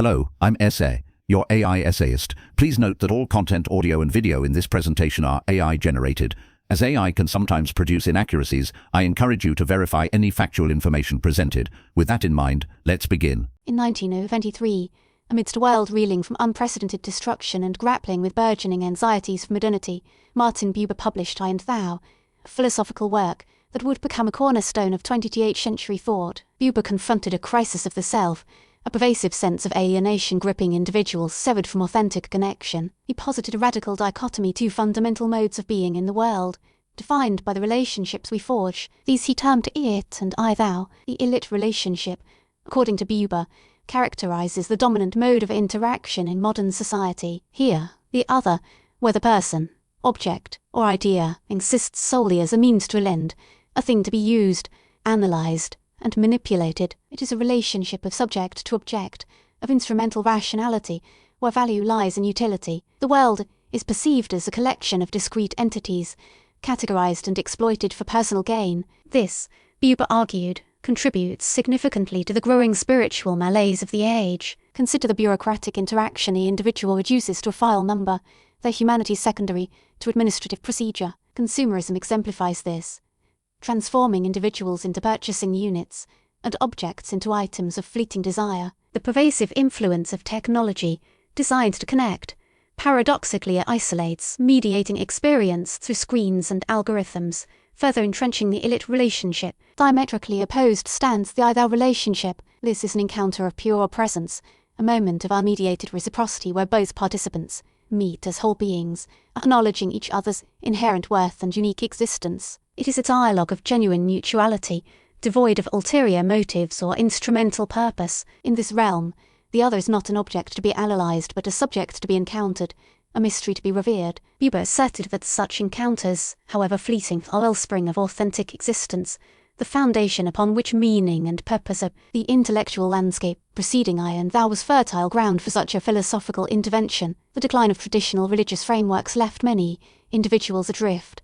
Hello, I'm Essay, your AI essayist. Please note that all content, audio and video in this presentation are AI generated. As AI can sometimes produce inaccuracies, I encourage you to verify any factual information presented. With that in mind, let's begin. In 1923, amidst a world reeling from unprecedented destruction and grappling with burgeoning anxieties for modernity, Martin Buber published I and Thou, a philosophical work that would become a cornerstone of 20th century thought. Buber confronted a crisis of the self, a pervasive sense of alienation gripping individuals severed from authentic connection. He posited a radical dichotomy: two fundamental modes of being in the world, defined by the relationships we forge. These he termed it and I-thou. The illit relationship, according to Buber, characterizes the dominant mode of interaction in modern society. Here, the other, whether person, object, or idea, exists solely as a means to an end, a thing to be used, analyzed, and manipulated. It is a relationship of subject to object, of instrumental rationality, where value lies in utility. The world is perceived as a collection of discrete entities, categorized and exploited for personal gain. This, Buber argued, contributes significantly to the growing spiritual malaise of the age. Consider the bureaucratic interaction the individual reduces to a file number, their humanity secondary to administrative procedure. Consumerism exemplifies this, transforming individuals into purchasing units and objects into items of fleeting desire. The pervasive influence of technology, designed to connect, paradoxically isolates, mediating experience through screens and algorithms, further entrenching the illit relationship. Diametrically opposed stands the I-thou relationship. This is an encounter of pure presence, a moment of unmediated reciprocity where both participants meet as whole beings, acknowledging each other's inherent worth and unique existence. It is a dialogue of genuine mutuality, devoid of ulterior motives or instrumental purpose. In this realm, the other is not an object to be analysed but a subject to be encountered, a mystery to be revered. Buber asserted that such encounters, however fleeting, are wellspring of authentic existence, the foundation upon which meaning and purpose are. The intellectual landscape preceding I and Thou was fertile ground for such a philosophical intervention. The decline of traditional religious frameworks left many individuals adrift,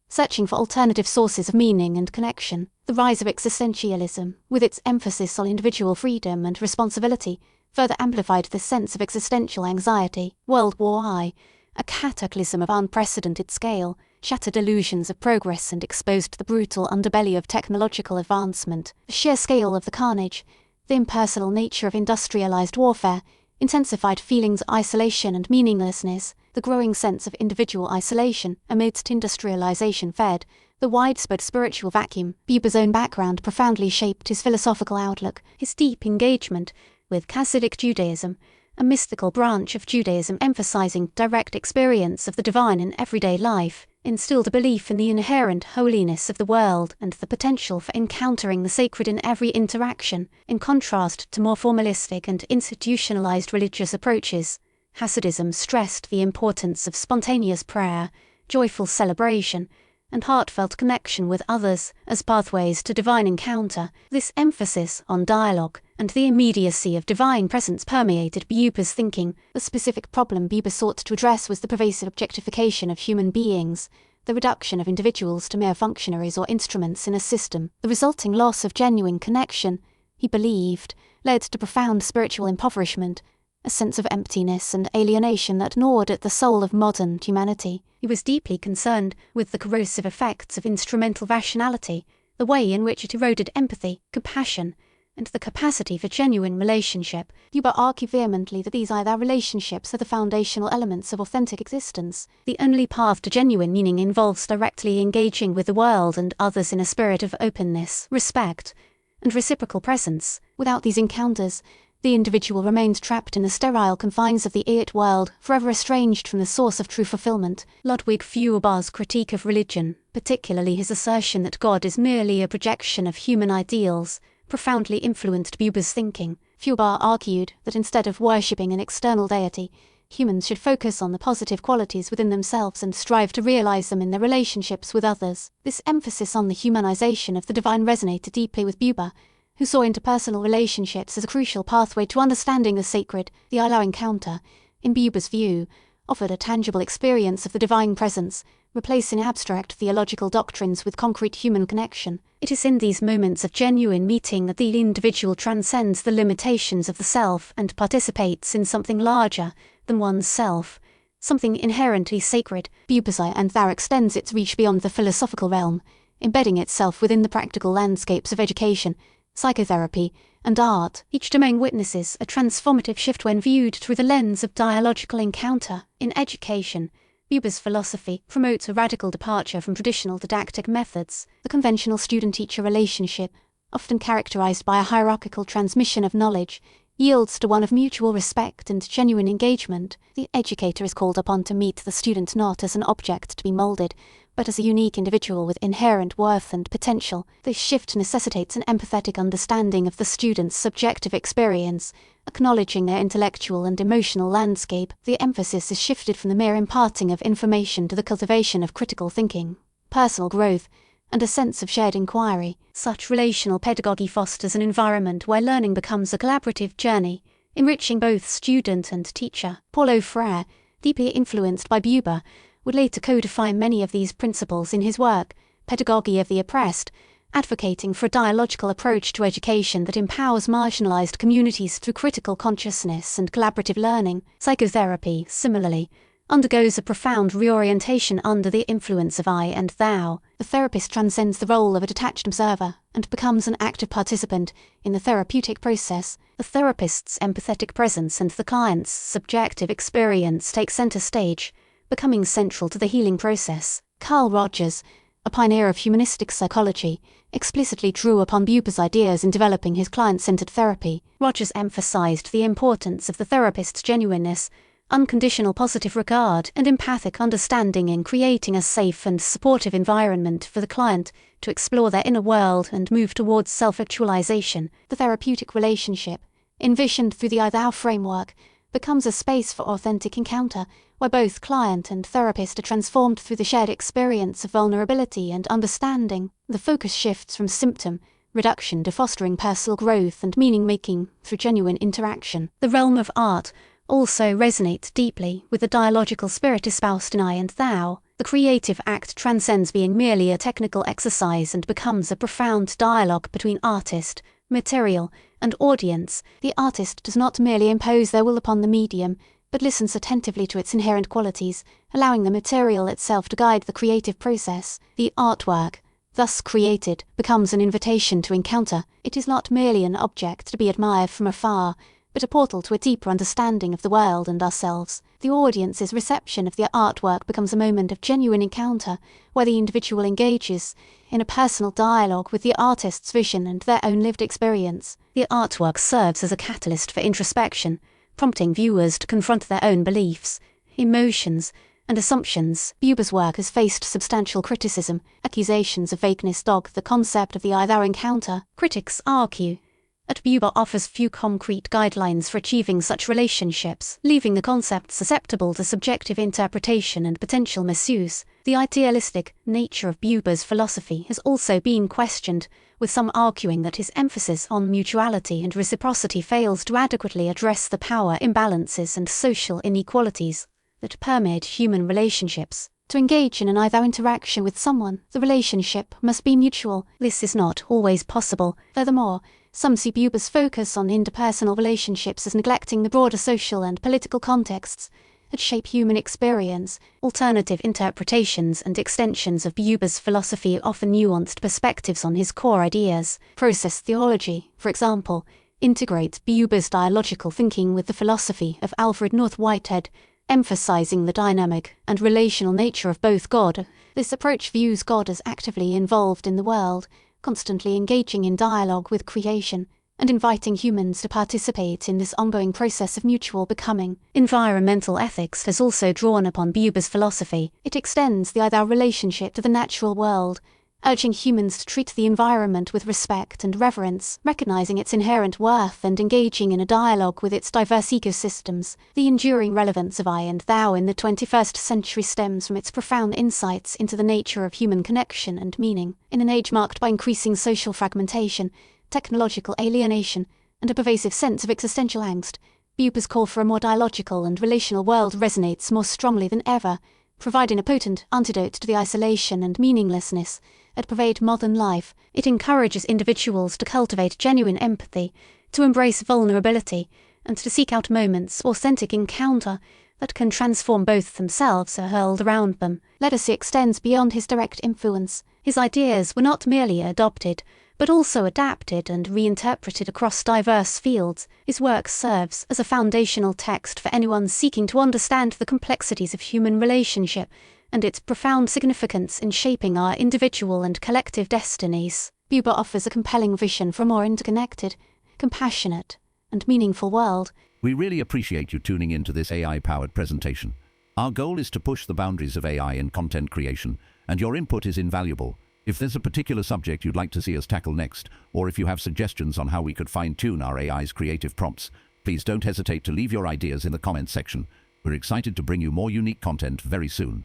searching for alternative sources of meaning and connection. The rise of existentialism, with its emphasis on individual freedom and responsibility, further amplified this sense of existential anxiety. World War I, a cataclysm of unprecedented scale, shattered illusions of progress and exposed the brutal underbelly of technological advancement. The sheer scale of the carnage, the impersonal nature of industrialized warfare, intensified feelings of isolation and meaninglessness. The growing sense of individual isolation amidst industrialization fed the widespread spiritual vacuum. Buber's own background profoundly shaped his philosophical outlook. His deep engagement with Hasidic Judaism, a mystical branch of Judaism emphasizing direct experience of the divine in everyday life, instilled a belief in the inherent holiness of the world and the potential for encountering the sacred in every interaction. In contrast to more formalistic and institutionalized religious approaches, Hasidism stressed the importance of spontaneous prayer, joyful celebration, and heartfelt connection with others as pathways to divine encounter. This emphasis on dialogue and the immediacy of divine presence permeated Buber's thinking. The specific problem Buber sought to address was the pervasive objectification of human beings, the reduction of individuals to mere functionaries or instruments in a system. The resulting loss of genuine connection, he believed, led to profound spiritual impoverishment, a sense of emptiness and alienation that gnawed at the soul of modern humanity. He was deeply concerned with the corrosive effects of instrumental rationality, the way in which it eroded empathy, compassion, and the capacity for genuine relationship. Buber argued vehemently that these I-thou relationships are the foundational elements of authentic existence. The only path to genuine meaning involves directly engaging with the world and others in a spirit of openness, respect, and reciprocal presence. Without these encounters, the individual remains trapped in the sterile confines of the it world, forever estranged from the source of true fulfillment. Ludwig Feuerbach's critique of religion, particularly his assertion that God is merely a projection of human ideals, profoundly influenced Buber's thinking. Feuerbach argued that instead of worshipping an external deity, humans should focus on the positive qualities within themselves and strive to realize them in their relationships with others. This emphasis on the humanization of the divine resonated deeply with Buber, who saw interpersonal relationships as a crucial pathway to understanding the sacred. The I-thou encounter, in Buber's view, offered a tangible experience of the divine presence, replacing abstract theological doctrines with concrete human connection. It is in these moments of genuine meeting that the individual transcends the limitations of the self and participates in something larger than one's self, something inherently sacred. Buber's I and thou extends its reach beyond the philosophical realm, embedding itself within the practical landscapes of education, psychotherapy, and art. Each domain witnesses a transformative shift when viewed through the lens of dialogical encounter. In education, Buber's philosophy promotes a radical departure from traditional didactic methods. The conventional student-teacher relationship, often characterized by a hierarchical transmission of knowledge, yields to one of mutual respect and genuine engagement. The educator is called upon to meet the student not as an object to be molded, but as a unique individual with inherent worth and potential. This shift necessitates an empathetic understanding of the student's subjective experience, acknowledging their intellectual and emotional landscape. The emphasis is shifted from the mere imparting of information to the cultivation of critical thinking, personal growth, and a sense of shared inquiry. Such relational pedagogy fosters an environment where learning becomes a collaborative journey, enriching both student and teacher. Paulo Freire, deeply influenced by Buber, would later codify many of these principles in his work, Pedagogy of the Oppressed, advocating for a dialogical approach to education that empowers marginalized communities through critical consciousness and collaborative learning. Psychotherapy, similarly, undergoes a profound reorientation under the influence of I and thou. The therapist transcends the role of a detached observer and becomes an active participant in the therapeutic process. The therapist's empathetic presence and the client's subjective experience take center stage, becoming central to the healing process. Carl Rogers, a pioneer of humanistic psychology, explicitly drew upon Buber's ideas in developing his client-centered therapy. Rogers emphasized the importance of the therapist's genuineness, unconditional positive regard, and empathic understanding in creating a safe and supportive environment for the client to explore their inner world and move towards self-actualization. The therapeutic relationship, envisioned through the I-thou framework, becomes a space for authentic encounter, where both client and therapist are transformed through the shared experience of vulnerability and understanding. The focus shifts from symptom reduction to fostering personal growth and meaning-making through genuine interaction. The realm of art also resonates deeply with the dialogical spirit espoused in I and thou. The creative act transcends being merely a technical exercise and becomes a profound dialogue between artist, material, and audience. The artist does not merely impose their will upon the medium, but listens attentively to its inherent qualities, allowing the material itself to guide the creative process. The artwork, thus created, becomes an invitation to encounter. It is not merely an object to be admired from afar, but a portal to a deeper understanding of the world and ourselves. The audience's reception of the artwork becomes a moment of genuine encounter, where the individual engages in a personal dialogue with the artist's vision and their own lived experience. The artwork serves as a catalyst for introspection, prompting viewers to confront their own beliefs, emotions, and assumptions. Buber's work has faced substantial criticism. Accusations of vagueness dog the concept of the I-thou encounter. Critics argue that Buber offers few concrete guidelines for achieving such relationships, leaving the concept susceptible to subjective interpretation and potential misuse. The idealistic nature of Buber's philosophy has also been questioned, with some arguing that his emphasis on mutuality and reciprocity fails to adequately address the power imbalances and social inequalities that permeate human relationships. To engage in an I-thou interaction with someone, the relationship must be mutual. This is not always possible. Furthermore, some see Buber's focus on interpersonal relationships as neglecting the broader social and political contexts that shape human experience. Alternative interpretations and extensions of Buber's philosophy offer nuanced perspectives on his core ideas. Process theology, for example, integrates Buber's dialogical thinking with the philosophy of Alfred North Whitehead, emphasizing the dynamic and relational nature of both God. This approach views God as actively involved in the world, constantly engaging in dialogue with creation, and inviting humans to participate in this ongoing process of mutual becoming. Environmental ethics has also drawn upon Buber's philosophy. It extends the I-thou relationship to the natural world, urging humans to treat the environment with respect and reverence, recognizing its inherent worth and engaging in a dialogue with its diverse ecosystems. The enduring relevance of I and thou in the 21st century stems from its profound insights into the nature of human connection and meaning. In an age marked by increasing social fragmentation, technological alienation, and a pervasive sense of existential angst, Buber's call for a more dialogical and relational world resonates more strongly than ever. providing a potent antidote to the isolation and meaninglessness that pervade modern life. It encourages individuals to cultivate genuine empathy, to embrace vulnerability, and to seek out moments of authentic encounter that can transform both themselves or hurled around them. Legacy extends beyond his direct influence. His ideas were not merely adopted, but also adapted and reinterpreted across diverse fields. His work serves as a foundational text for anyone seeking to understand the complexities of human relationship and its profound significance in shaping our individual and collective destinies. Buber offers a compelling vision for a more interconnected, compassionate, and meaningful world. We really appreciate you tuning into this AI-powered presentation. Our goal is to push the boundaries of AI in content creation, and your input is invaluable. If there's a particular subject you'd like to see us tackle next, or if you have suggestions on how we could fine-tune our AI's creative prompts, please don't hesitate to leave your ideas in the comments section. We're excited to bring you more unique content very soon.